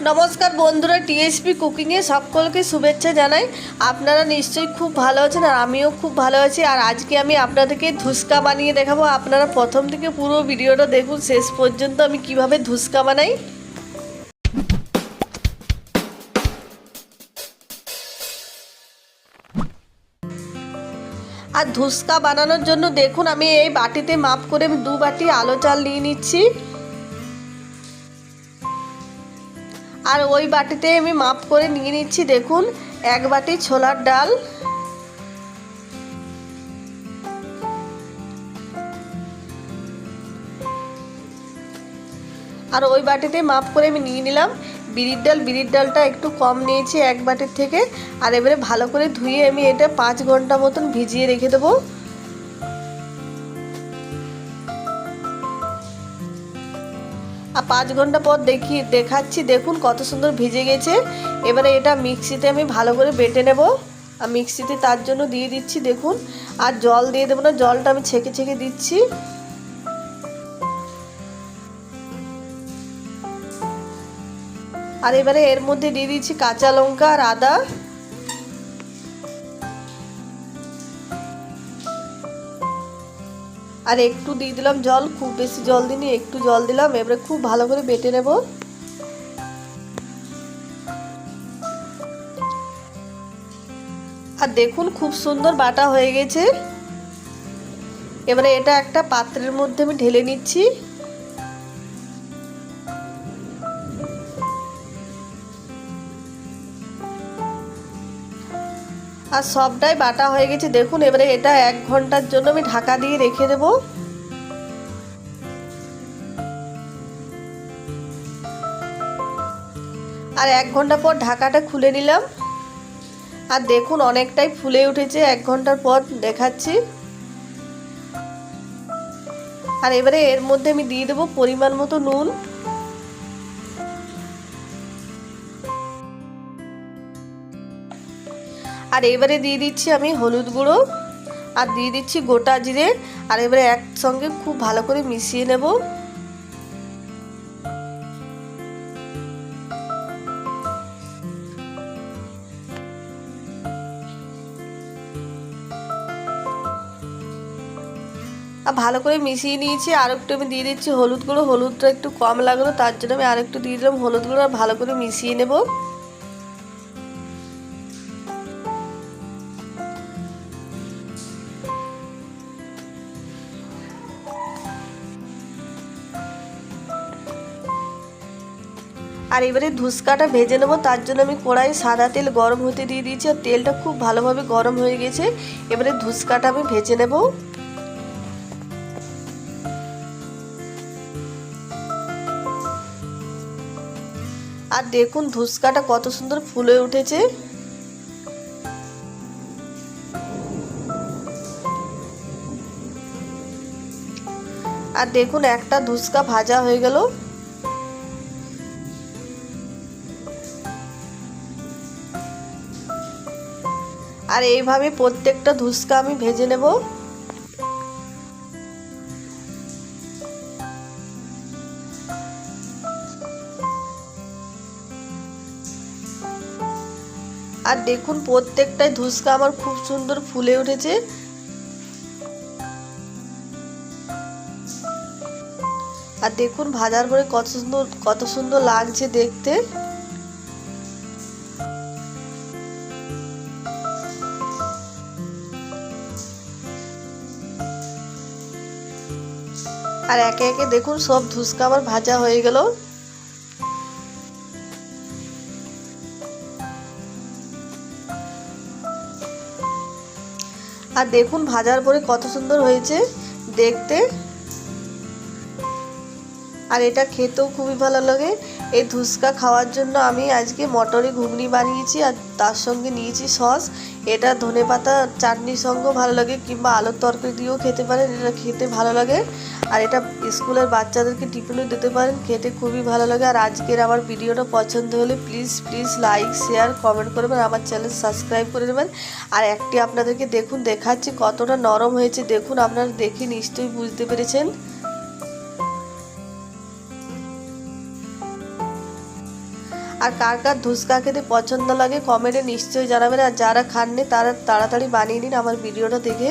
নমস্কার বন্ধুরা, টিএসপি কুকিংয়ে সকলকে শুভেচ্ছা জানাই। আপনারা নিশ্চয়ই খুব ভালো আছেন আর আমিও খুব ভালো আছি। আর আজকে আমি আপনাদেরকে ধুসকা বানিয়ে দেখাবো। আপনারা প্রথম থেকে পুরো ভিডিওটা দেখুন শেষ পর্যন্ত আমি কিভাবে ধুসকা বানাই। আর ধুসকা বানানোর জন্য দেখুন আমি এই বাটিতে মাপ করে 2 বাটি আলো চাল নিয়ে নিচ্ছি। আর ওই বাটিতে আমি মাপ করে নিয়ে নিচ্ছি দেখুন 1 বাটি ছোলার ডাল। আর ওই বাটিতে মাপ করে আমি নিয়ে নিলাম বিরির ডাল। বিরির ডালটা একটু কম নিয়েছি 1 বাটির থেকে। আর এবারে ভালো করে ধুয়ে আমি এটা 5 ঘন্টা মতন ভিজিয়ে রেখে দেবো। আর 5 ঘন্টা পর দেখাচ্ছি দেখুন কত সুন্দর ভিজে গেছে। এবারে এটা মিক্সিতে আমি ভালো করে বেটে নেব। আর মিক্সিতে তার জন্য দিয়ে দিচ্ছি দেখুন, আর জল দিয়ে দেবো না, জলটা আমি ছেঁকে ছেঁকে দিচ্ছি। আর এবারে এর মধ্যে দিয়ে দিচ্ছি কাঁচা লঙ্কা আর আদা। আর একটু দিয়ে দিলাম জল, খুব বেশি জল দিইনি, একটু জল দিলাম। এবারে খুব ভালো করে বেটে নেব। আর দেখুন খুব সুন্দর বাটা হয়ে গেছে। এবারে এটা একটা পাত্রের মধ্যে আমি ঢেলে নিচ্ছি। আর সবটাই বাটা হয়ে গেছে দেখুন। এবারে এটা 1 ঘন্টার জন্য আমি ঢাকা দিয়ে রেখে দেব। আর 1 ঘন্টা পর ঢাকাটা খুলে নিলাম। আর দেখুন অনেকটাই ফুলে উঠেছে 1 ঘন্টার পর দেখাচ্ছি। আর এবারে এর মধ্যে আমি দিয়ে দেবো পরিমাণ মতো নুন। আর এবারে দিয়ে দিচ্ছি আমি হলুদ গুঁড়ো, আর দিয়ে দিচ্ছি গোটা জিরে। আর এবারে একসঙ্গে খুব ভালো করে মিশিয়ে নেব। আর ভালো করে মিশিয়ে নিয়েছি। আর একটু আমি দিয়ে দিচ্ছি হলুদ গুঁড়ো। হলুদটা একটু কম লাগলো তার জন্য আমি আর একটু দিয়ে দিলাম হলুদ গুঁড়ো। আর ভালো করে মিশিয়ে নেব। আর এবারে ধুসকাটা ভেজে নেবো, তার জন্য আমি কড়াই সাদা তেল গরম হতে দিয়ে দিয়েছি। আর তেলটা খুব ভালোভাবে গরম হয়ে গেছে। এবারে ধুসকাটা আমি ভেজে নেব। আর দেখুন ধুসকাটা কত সুন্দর ফুলে উঠেছে। আর দেখুন একটা ধুসকা ভাজা হয়ে গেল। আর এইভাবে প্রত্যেকটা ধুসকা আমি ভেজে নেব। আর দেখুন প্রত্যেকটাই ধুসকা আমার খুব সুন্দর ফুলে উঠেছে। আর দেখুন ভাজার পরে কত সুন্দর লাগছে দেখতে। আর একে একে দেখুন সব ধুসকা আমার ভাজা হয়ে গেল। আর দেখুন ভাজার পরে কত সুন্দর হয়েছে দেখতে। আর এটা খেতেও খুবই ভালো লাগে। এই ধুসকা খাওয়ার জন্য আমি আজকে মটরে ঘুগনি বানিয়েছি আর তার সঙ্গে নিয়েছি সস। এটা ধনেপাতা চাটনির সঙ্গেও ভালো লাগে, কিংবা আলুর তরকারি দিয়েও খেতে পারেন, এটা খেতে ভালো লাগে। আর এটা স্কুলের বাচ্চাদেরকে টিফিনও দিতে পারেন, খেতে খুবই ভালো লাগে। আর আজকের আমার ভিডিওটা পছন্দ হলে প্লিজ লাইক শেয়ার কমেন্ট করবেন, আমার চ্যানেল সাবস্ক্রাইব করে নেবেন। আর একটি আপনাদেরকে দেখুন দেখাচ্ছি কতটা নরম হয়েছে। দেখুন আপনারা দেখে নিশ্চয়ই বুঝতে পেরেছেন। আর কার কার ধুসকা খেতে পছন্দ লাগে কমেন্টে নিশ্চয়ই জানাবেন। আর যারা খাননি তারা তাড়াতাড়ি বানিয়ে নিন আমার ভিডিওটা দেখে।